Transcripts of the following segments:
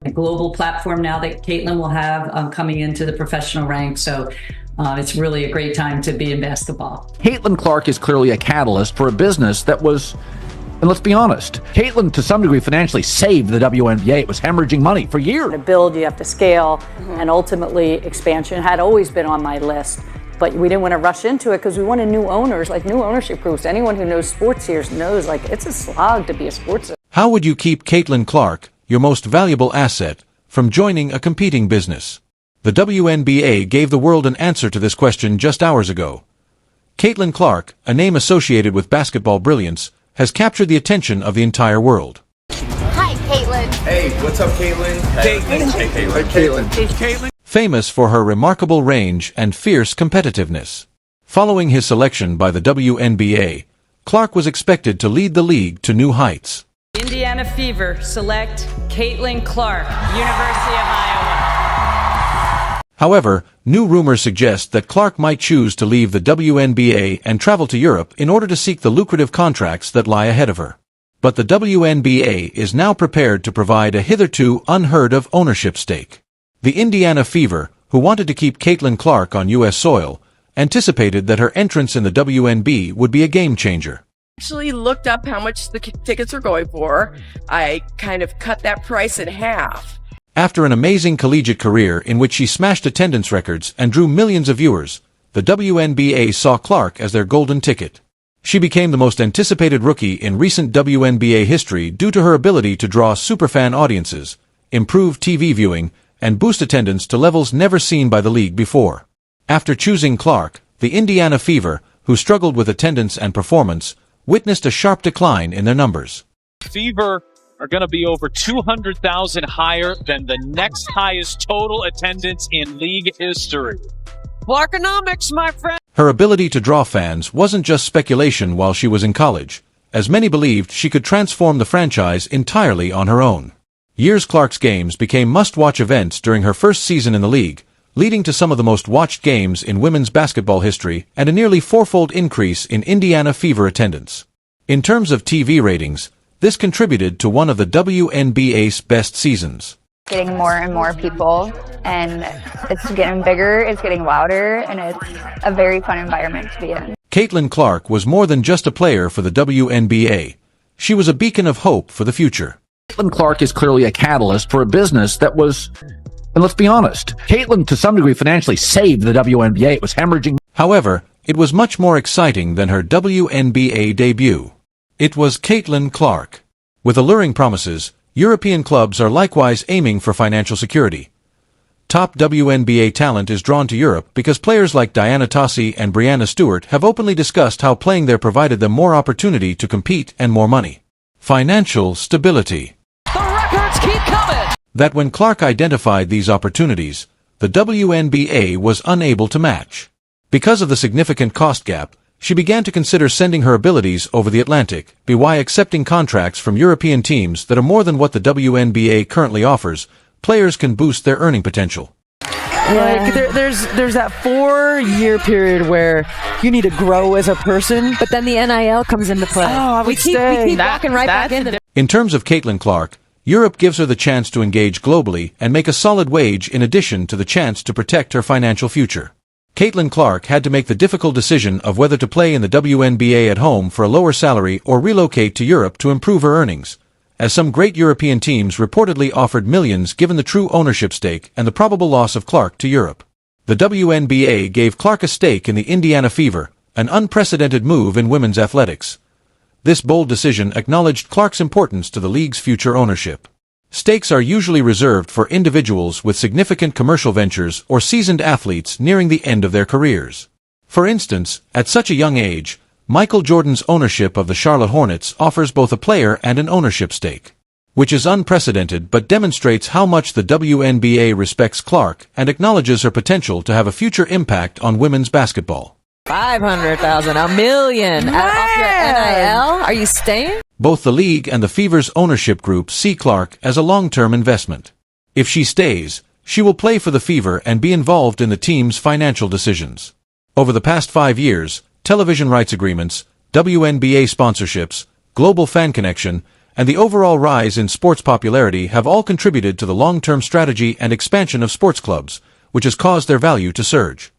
A global platform now that Caitlin will have coming into the professional ranks. So it's really a great time to be in basketball. Caitlin Clark is clearly a catalyst for a business that was, and let's be honest, Caitlin to some degree financially saved the WNBA. It was hemorrhaging money for years. To build, you have to scale, and ultimately expansion had always been on my list. But we didn't want to rush into it because we wanted new owners, like new ownership groups. Anyone who knows sports here knows, like, it's a slog to be a sports. How would you keep Caitlin Clark, your most valuable asset, from joining a competing business? The WNBA gave the world an answer to this question just hours ago. Caitlin Clark, a name associated with basketball brilliance, has captured the attention of the entire world. Hi, Caitlin. Hey, what's up, Caitlin? Caitlin. Hey, Caitlin. Hey, Caitlin. Famous for her remarkable range and fierce competitiveness. Following his selection by the WNBA, Clark was expected to lead the league to new heights. Indiana Fever select Caitlin Clark, University of Iowa. However, new rumors suggest that Clark might choose to leave the WNBA and travel to Europe in order to seek the lucrative contracts that lie ahead of her. But the WNBA is now prepared to provide a hitherto unheard-of ownership stake. The Indiana Fever, who wanted to keep Caitlin Clark on U.S. soil, anticipated that her entrance in the WNBA would be a game-changer. Actually looked up how much the tickets are going for. I kind of cut that price in half. After an amazing collegiate career in which she smashed attendance records and drew millions of viewers, the WNBA saw Clark as their golden ticket. She became the most anticipated rookie in recent WNBA history due to her ability to draw superfan audiences, improve TV viewing, and boost attendance to levels never seen by the league before. After choosing Clark, the Indiana Fever, who struggled with attendance and performance, witnessed a sharp decline in their numbers. Fever are going to be over 200,000 higher than the next highest total attendance in league history. Clarkonomics, my friend! Her ability to draw fans wasn't just speculation while she was in college, as many believed she could transform the franchise entirely on her own. Years Clark's games became must-watch events during her first season in the league, leading to some of the most watched games in women's basketball history and a nearly fourfold increase in Indiana Fever attendance. In terms of TV ratings, this contributed to one of the WNBA's best seasons. Getting more and more people, and it's getting bigger, it's getting louder, and it's a very fun environment to be in. Caitlin Clark was more than just a player for the WNBA. She was a beacon of hope for the future. Caitlin Clark is clearly a catalyst for a business that was, and let's be honest, Caitlin to some degree financially saved the WNBA. It was hemorrhaging. However, it was much more exciting than her WNBA debut. It was Caitlin Clark. With alluring promises, European clubs are likewise aiming for financial security. Top WNBA talent is drawn to Europe because players like Diana Taurasi and Breanna Stewart have openly discussed how playing there provided them more opportunity to compete and more money. Financial stability. The records keep coming! That when Clark identified these opportunities, the WNBA was unable to match. Because of the significant cost gap, she began to consider sending her abilities over the Atlantic, by accepting contracts from European teams that are more than what the WNBA currently offers. Players can boost their earning potential. Like there's that 4-year period where you need to grow as a person, but then the NIL comes into play. Oh, we keep walking right back into it. In terms of Caitlin Clark, Europe gives her the chance to engage globally and make a solid wage in addition to the chance to protect her financial future. Caitlin Clark had to make the difficult decision of whether to play in the WNBA at home for a lower salary or relocate to Europe to improve her earnings, as some great European teams reportedly offered millions given the true ownership stake and the probable loss of Clark to Europe. The WNBA gave Clark a stake in the Indiana Fever, an unprecedented move in women's athletics. This bold decision acknowledged Clark's importance to the league's future ownership. Stakes are usually reserved for individuals with significant commercial ventures or seasoned athletes nearing the end of their careers. For instance, at such a young age, Michael Jordan's ownership of the Charlotte Hornets offers both a player and an ownership stake, which is unprecedented but demonstrates how much the WNBA respects Clark and acknowledges her potential to have a future impact on women's basketball. 500,000, $1 million off your NIL? Are you staying? Both the league and the Fever's ownership group see Clark as a long-term investment. If she stays, she will play for the Fever and be involved in the team's financial decisions. Over the past 5 years, television rights agreements, WNBA sponsorships, global fan connection, and the overall rise in sports popularity have all contributed to the long-term strategy and expansion of sports clubs, which has caused their value to surge.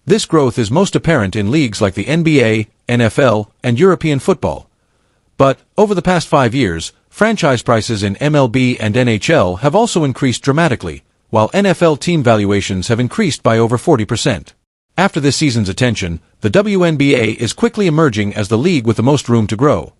This growth is most apparent in leagues like the NBA, NFL, and European football. But, over the past 5 years, franchise prices in MLB and NHL have also increased dramatically, while NFL team valuations have increased by over 40%. After this season's attention, the WNBA is quickly emerging as the league with the most room to grow.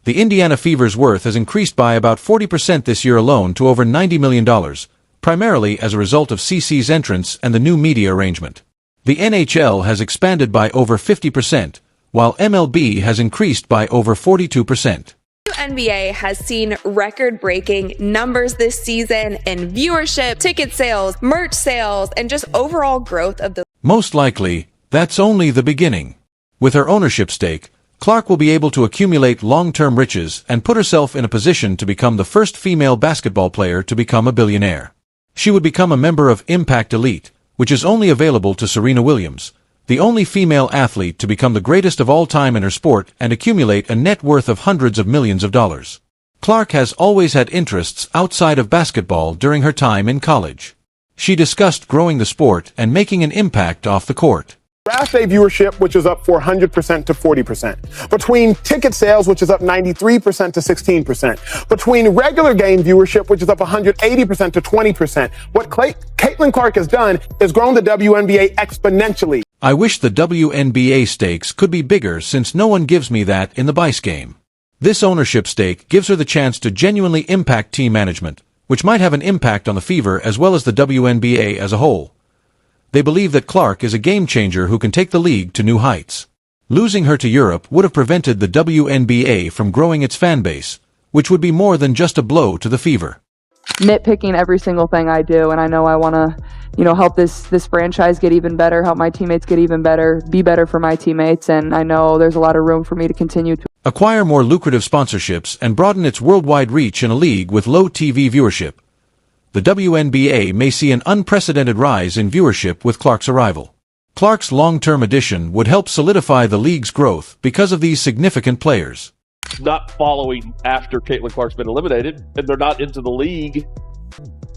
The Indiana Fever's worth has increased by about 40% this year alone to over $90 million, primarily as a result of CC's entrance and the new media arrangement. The NHL has expanded by over 50%, while MLB has increased by over 42%. WNBA has seen record-breaking numbers this season in viewership, ticket sales, merch sales, and just overall growth of the... Most likely, that's only the beginning. With her ownership stake, Clark will be able to accumulate long-term riches and put herself in a position to become the first female basketball player to become a billionaire. She would become a member of Impact Elite, which is only available to Serena Williams, the only female athlete to become the greatest of all time in her sport and accumulate a net worth of hundreds of millions of dollars. Clark has always had interests outside of basketball during her time in college. She discussed growing the sport and making an impact off the court. Draft day viewership, which is up 400% to 40%. Between ticket sales, which is up 93% to 16%. Between regular game viewership, which is up 180% to 20%. What Caitlin Clark has done is grown the WNBA exponentially. I wish the WNBA stakes could be bigger since no one gives me that in the Bice game. This ownership stake gives her the chance to genuinely impact team management, which might have an impact on the Fever as well as the WNBA as a whole. They believe that Clark is a game-changer who can take the league to new heights. Losing her to Europe would have prevented the WNBA from growing its fan base, which would be more than just a blow to the Fever. Nitpicking every single thing I do, and I know I want to, help this franchise get even better, help my teammates get even better, be better for my teammates, and I know there's a lot of room for me to continue to acquire more lucrative sponsorships and broaden its worldwide reach in a league with low TV viewership. The WNBA may see an unprecedented rise in viewership with Clark's arrival. Clark's long-term addition would help solidify the league's growth because of these significant players. Not following after Caitlin Clark's been eliminated, and they're not into the league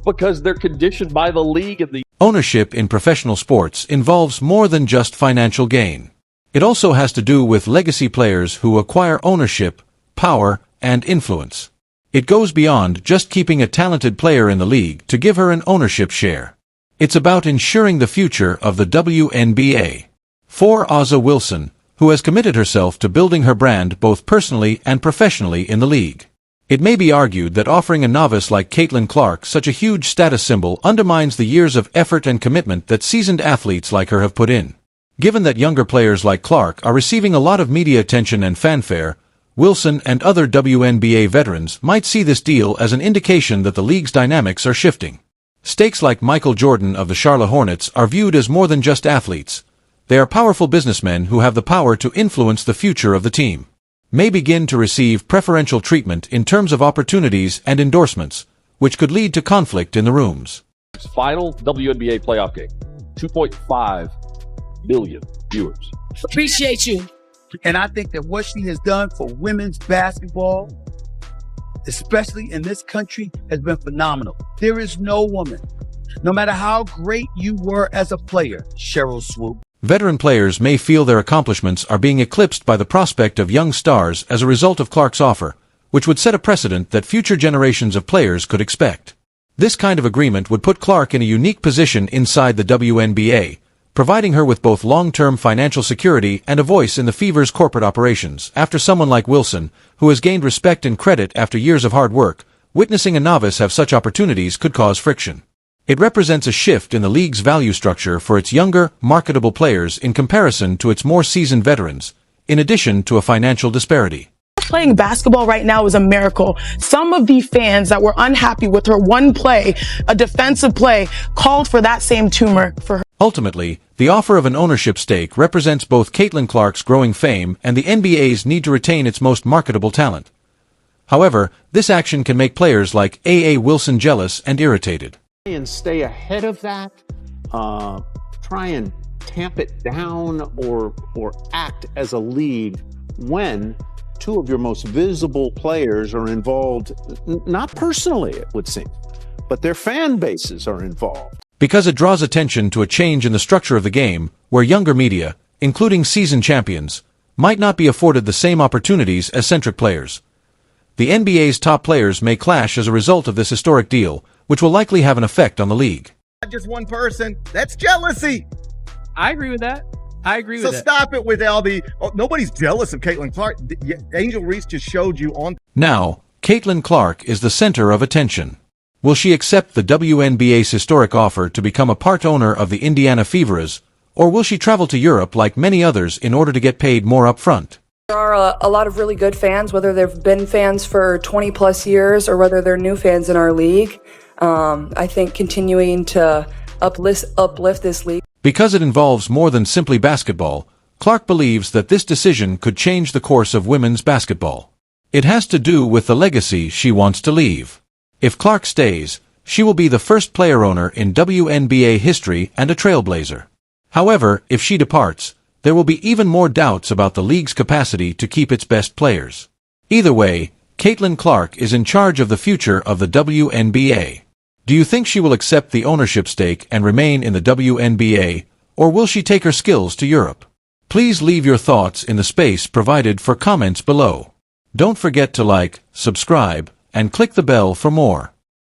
because they're conditioned by the league and the... Ownership in professional sports involves more than just financial gain. It also has to do with legacy players who acquire ownership, power, and influence. It goes beyond just keeping a talented player in the league to give her an ownership share. It's about ensuring the future of the WNBA. For A'ja Wilson, who has committed herself to building her brand both personally and professionally in the league. It may be argued that offering a novice like Caitlin Clark such a huge status symbol undermines the years of effort and commitment that seasoned athletes like her have put in. Given that younger players like Clark are receiving a lot of media attention and fanfare, Wilson and other WNBA veterans might see this deal as an indication that the league's dynamics are shifting. Stakes like Michael Jordan of the Charlotte Hornets are viewed as more than just athletes. They are powerful businessmen who have the power to influence the future of the team. May begin to receive preferential treatment in terms of opportunities and endorsements, which could lead to conflict in the rooms. Final WNBA playoff game, 2.5 million viewers. Appreciate you. And I think that what she has done for women's basketball, especially in this country, has been phenomenal. There is no woman, no matter how great you were as a player, Cheryl Swoop. Veteran players may feel their accomplishments are being eclipsed by the prospect of young stars as a result of Clark's offer, which would set a precedent that future generations of players could expect. This kind of agreement would put Clark in a unique position inside the WNBA, providing her with both long-term financial security and a voice in the Fever's corporate operations. After someone like Wilson, who has gained respect and credit after years of hard work, witnessing a novice have such opportunities could cause friction. It represents a shift in the league's value structure for its younger, marketable players in comparison to its more seasoned veterans, in addition to a financial disparity. Playing basketball right now is a miracle. Some of the fans that were unhappy with her one play, a defensive play, called for that same tumor for her. Ultimately, the offer of an ownership stake represents both Caitlin Clark's growing fame and the NBA's need to retain its most marketable talent. However, this action can make players like A.A. Wilson jealous and irritated. And stay ahead of that. Try and tamp it down or act as a league when two of your most visible players are involved, not personally, it would seem, but their fan bases are involved? Because it draws attention to a change in the structure of the game, where younger media, including seasoned champions, might not be afforded the same opportunities as centric players. The NBA's top players may clash as a result of this historic deal, which will likely have an effect on the league. Not just one person. That's jealousy. I agree with that. I agree with that. So stop it with all the, nobody's jealous of Caitlin Clark. Angel Reese just showed you on. Now, Caitlin Clark is the center of attention. Will she accept the WNBA's historic offer to become a part owner of the Indiana Feverers, or will she travel to Europe like many others in order to get paid more upfront? There are a lot of really good fans, whether they've been fans for 20 plus years or whether they're new fans in our league. I think continuing to uplift this league. Because it involves more than simply basketball, Clark believes that this decision could change the course of women's basketball. It has to do with the legacy she wants to leave. If Clark stays, she will be the first player owner in WNBA history and a trailblazer. However, if she departs, there will be even more doubts about the league's capacity to keep its best players. Either way, Caitlin Clark is in charge of the future of the WNBA. Do you think she will accept the ownership stake and remain in the WNBA, or will she take her skills to Europe? Please leave your thoughts in the space provided for comments below. Don't forget to like, subscribe, and click the bell for more.